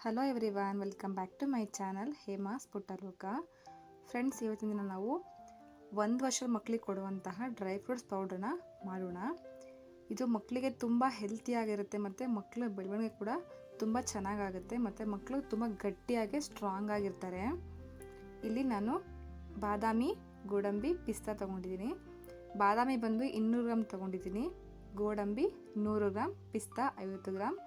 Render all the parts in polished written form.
Hello everyone, welcome back to my channel Hema's Puttaloka. Friends, ಇವತ್ತಿನ ದಿನ ನಾವು 1 ವರ್ಷದ ಮಕ್ಕಳಿಗೆ ಕೊಡುವಂತಹ ಡ್ರೈ ಫ್ರೂಟ್ಸ್ ಪೌಡ್ರನ್ನ ಮಾಡೋಣ. ಇದು ಮಕ್ಕಳಿಗೆ ತುಂಬ ಹೆಲ್ತಿಯಾಗಿರುತ್ತೆ ಮತ್ತು ಮಕ್ಕಳ ಬೆಳವಣಿಗೆ ಕೂಡ ತುಂಬ ಚೆನ್ನಾಗಾಗುತ್ತೆ ಮತ್ತು ಮಕ್ಕಳು ತುಂಬ ಗಟ್ಟಿಯಾಗಿ ಸ್ಟ್ರಾಂಗ್ ಆಗಿರ್ತಾರೆ. ಇಲ್ಲಿ ನಾನು ಬಾದಾಮಿ, ಗೋಡಂಬಿ, ಪಿಸ್ತಾ ತೊಗೊಂಡಿದ್ದೀನಿ. ಬಾದಾಮಿ ಬಂದು 200 ಗ್ರಾಮ್ ತೊಗೊಂಡಿದ್ದೀನಿ, ಗೋಡಂಬಿ 100 ಗ್ರಾಮ್, ಪಿಸ್ತಾ 50 ಗ್ರಾಮ್.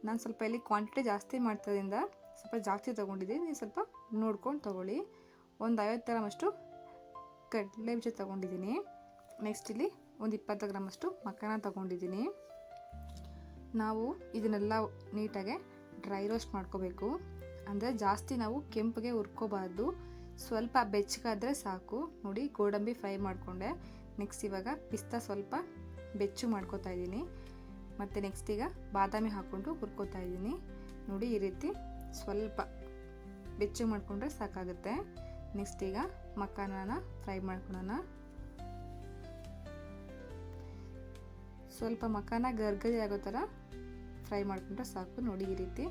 ನಾನು ಸ್ವಲ್ಪ ಇಲ್ಲಿ ಕ್ವಾಂಟಿಟಿ ಜಾಸ್ತಿ ಮಾಡ್ತದಿಂದ ಸ್ವಲ್ಪ ಜಾಸ್ತಿ ತೊಗೊಂಡಿದ್ದೀನಿ, ನೀವು ಸ್ವಲ್ಪ ನೋಡ್ಕೊಂಡು ತೊಗೊಳ್ಳಿ. ಒಂದು 50 ಗ್ರಾಮಷ್ಟು ಕಡಲೆ ಬೀಜ ತೊಗೊಂಡಿದ್ದೀನಿ. ನೆಕ್ಸ್ಟ್ ಇಲ್ಲಿ ಒಂದು 20 ಗ್ರಾಮಷ್ಟು ಮಖಾನ ತೊಗೊಂಡಿದ್ದೀನಿ. ನಾವು ಇದನ್ನೆಲ್ಲ ನೀಟಾಗಿ ಡ್ರೈ ರೋಸ್ಟ್ ಮಾಡ್ಕೋಬೇಕು. ಅಂದರೆ ಜಾಸ್ತಿ ನಾವು ಕೆಂಪಿಗೆ ಹುರ್ಕೋಬಾರ್ದು, ಸ್ವಲ್ಪ ಬೆಚ್ಚಗಾದರೆ ಸಾಕು. ನೋಡಿ, ಗೋಡಂಬಿ ಫ್ರೈ ಮಾಡಿಕೊಂಡೆ. ನೆಕ್ಸ್ಟ್ ಇವಾಗ ಪಿಸ್ತಾ ಸ್ವಲ್ಪ ಬೆಚ್ಚು ಮಾಡ್ಕೋತಾ ಇದ್ದೀನಿ. ಮತ್ತು ನೆಕ್ಸ್ಟ್ ಈಗ ಬಾದಾಮಿ ಹಾಕ್ಕೊಂಡು ಹುರ್ಕೋತಾ ಇದ್ದೀನಿ. ನೋಡಿ, ಈ ರೀತಿ ಸ್ವಲ್ಪ ಬೆಚ್ಚಗೆ ಮಾಡಿಕೊಂಡ್ರೆ ಸಾಕಾಗುತ್ತೆ. ನೆಕ್ಸ್ಟ್ ಈಗ ಮಖಾನನ ಫ್ರೈ ಮಾಡ್ಕೊಳ್ಳೋಣ. ಸ್ವಲ್ಪ ಮಖಾನ ಗರ್ಗರಿ ಆಗೋ ಥರ ಫ್ರೈ ಮಾಡಿಕೊಂಡ್ರೆ ಸಾಕು. ನೋಡಿ, ಈ ರೀತಿ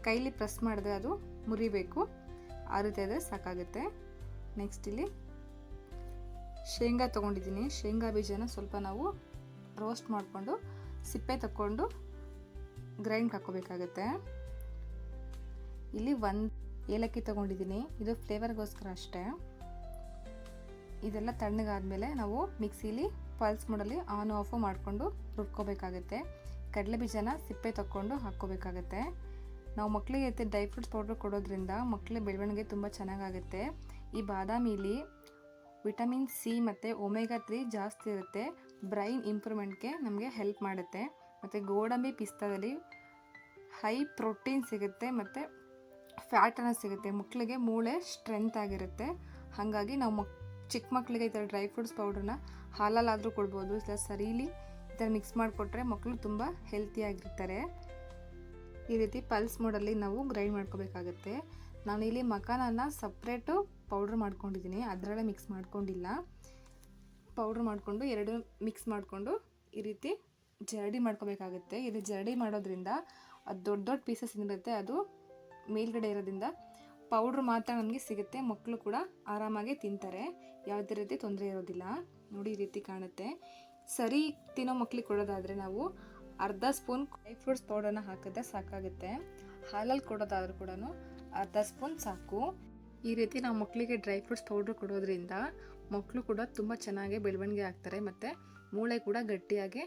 ಕೈಲಿ ಪ್ರೆಸ್ ಮಾಡಿದ್ರೆ ಅದು ಮುರಿಬೇಕು, ಆ ರೀತಿ ಆದರೆ ಸಾಕಾಗುತ್ತೆ. ನೆಕ್ಸ್ಟ್ ಇಲ್ಲಿ ಶೇಂಗಾ ತೊಗೊಂಡಿದ್ದೀನಿ. ಶೇಂಗಾ ಬೀಜನ ಸ್ವಲ್ಪ ನಾವು ರೋಸ್ಟ್ ಮಾಡಿಕೊಂಡು ಸಿಪ್ಪೆ ತಕ್ಕೊಂಡು ಗ್ರೈಂಡ್ ಹಾಕ್ಕೋಬೇಕಾಗತ್ತೆ. ಇಲ್ಲಿ 1 ಏಲಕ್ಕಿ ತೊಗೊಂಡಿದ್ದೀನಿ, ಇದು ಫ್ಲೇವರ್ಗೋಸ್ಕರ ಅಷ್ಟೇ. ಇದೆಲ್ಲ ತಣ್ಣಗಾದ್ಮೇಲೆ ನಾವು ಮಿಕ್ಸಿಲಿ ಪಲ್ಸ್ ಮೋಡಲ್ಲಿ ಆನ್ ಆಫು ಮಾಡಿಕೊಂಡು ರುಬ್ಕೋಬೇಕಾಗತ್ತೆ. ಕಡಲೆ ಬೀಜನ ಸಿಪ್ಪೆ ತಕ್ಕೊಂಡು ಹಾಕ್ಕೋಬೇಕಾಗತ್ತೆ. ನಾವು ಮಕ್ಕಳಿಗೆ ಡ್ರೈ ಫ್ರೂಟ್ಸ್ ಪೌಡ್ರ್ ಕೊಡೋದ್ರಿಂದ ಮಕ್ಕಳ ಬೆಳವಣಿಗೆ ತುಂಬ ಚೆನ್ನಾಗಾಗುತ್ತೆ. ಈ ಬಾದಾಮಿಲಿ ವಿಟಮಿನ್ ಸಿ ಮತ್ತು ಒಮೆಗಾ 3 ಜಾಸ್ತಿ ಇರುತ್ತೆ. ಬ್ರೈನ್ ಇಂಪ್ರೂವ್ಮೆಂಟ್ಗೆ ನಮಗೆ ಹೆಲ್ಪ್ ಮಾಡುತ್ತೆ. ಮತ್ತು ಗೋಡಂಬಿ, ಪಿಸ್ತಾದಲ್ಲಿ ಹೈ ಪ್ರೋಟೀನ್ ಸಿಗುತ್ತೆ ಮತ್ತು ಫ್ಯಾಟನ್ನು ಸಿಗುತ್ತೆ. ಮಕ್ಕಳಿಗೆ ಮೂಳೆ ಸ್ಟ್ರೆಂತ್ ಆಗಿರುತ್ತೆ. ಹಾಗಾಗಿ ನಾವು ಚಿಕ್ಕ ಮಕ್ಕಳಿಗೆ ಈ ಥರ ಡ್ರೈ ಫ್ರೂಟ್ಸ್ ಪೌಡ್ರನ್ನ ಹಾಲಲ್ಲಾದರೂ ಕೊಡ್ಬೋದು, ಇಲ್ಲ ಸರೀಲಿ ಈ ಥರ ಮಿಕ್ಸ್ ಮಾಡಿಕೊಟ್ರೆ ಮಕ್ಕಳು ತುಂಬ ಹೆಲ್ತಿಯಾಗಿರ್ತಾರೆ. ಈ ರೀತಿ ಪಲ್ಸ್ ಮೋಡಲ್ಲಿ ನಾವು ಗ್ರೈಂಡ್ ಮಾಡ್ಕೋಬೇಕಾಗತ್ತೆ. ನಾನು ಇಲ್ಲಿ ಮಖಾನನ ಸಪ್ರೇಟು ಪೌಡ್ರ್ ಮಾಡ್ಕೊಂಡಿದ್ದೀನಿ, ಅದರಲ್ಲೇ ಮಿಕ್ಸ್ ಮಾಡ್ಕೊಂಡಿಲ್ಲ. ಪೌಡ್ರ್ ಮಾಡಿಕೊಂಡು ಎರಡು ಮಿಕ್ಸ್ ಮಾಡಿಕೊಂಡು ಈ ರೀತಿ ಜರಡಿ ಮಾಡ್ಕೋಬೇಕಾಗುತ್ತೆ. ಇದು ಜರಡಿ ಮಾಡೋದ್ರಿಂದ ಅದು ದೊಡ್ಡ ದೊಡ್ಡ ಪೀಸಸ್ ಏನಿರುತ್ತೆ ಅದು ಮೇಲ್ಗಡೆ ಇರೋದ್ರಿಂದ ಪೌಡ್ರ್ ಮಾತ್ರ ನಮಗೆ ಸಿಗುತ್ತೆ. ಮಕ್ಕಳು ಕೂಡ ಆರಾಮಾಗಿ ತಿಂತಾರೆ, ಯಾವುದೇ ರೀತಿ ತೊಂದರೆ ಇರೋದಿಲ್ಲ. ನೋಡಿ, ಈ ರೀತಿ ಕಾಣುತ್ತೆ. ಸರಿ ತಿನ್ನೋ ಮಕ್ಕಳಿಗೆ ಕೊಡೋದಾದರೆ ನಾವು ಅರ್ಧ ಸ್ಪೂನ್ ಡ್ರೈ ಫ್ರೂಟ್ಸ್ ಪೌಡರ್ನ ಹಾಕಿದ್ರೆ ಸಾಕಾಗುತ್ತೆ. ಹಾಲಲ್ಲಿ ಕೊಡೋದಾದ್ರೂ ಕೂಡ ಅರ್ಧ ಸ್ಪೂನ್ ಸಾಕು. ಈ ರೀತಿ ನಾವು ಮಕ್ಕಳಿಗೆ ಡ್ರೈ ಫ್ರೂಟ್ಸ್ ಪೌಡ್ರ್ ಕೊಡೋದ್ರಿಂದ ಮಕ್ಕಳು ಕೂಡ ತುಂಬ ಚೆನ್ನಾಗಿ ಬೆಳವಣಿಗೆ ಆಗ್ತಾರೆ ಮತ್ತು ಮೂಳೆ ಕೂಡ ಗಟ್ಟಿಯಾಗಿ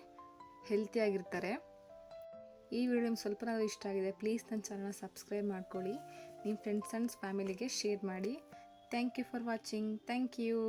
ಹೆಲ್ತಿಯಾಗಿರ್ತಾರೆ. ಈ ವಿಡಿಯೋ ನಿಮ್ಗೆ ಸ್ವಲ್ಪ ಇಷ್ಟ ಆಗಿದೆ, ಪ್ಲೀಸ್ ನನ್ನ ಚಾನಲ್ನ ಸಬ್ಸ್ಕ್ರೈಬ್ ಮಾಡ್ಕೊಳ್ಳಿ. ನಿಮ್ಮ ಫ್ರೆಂಡ್ಸ್ ಆ್ಯಂಡ್ ಫ್ಯಾಮಿಲಿಗೆ ಶೇರ್ ಮಾಡಿ. Thank you for watching. Thank you.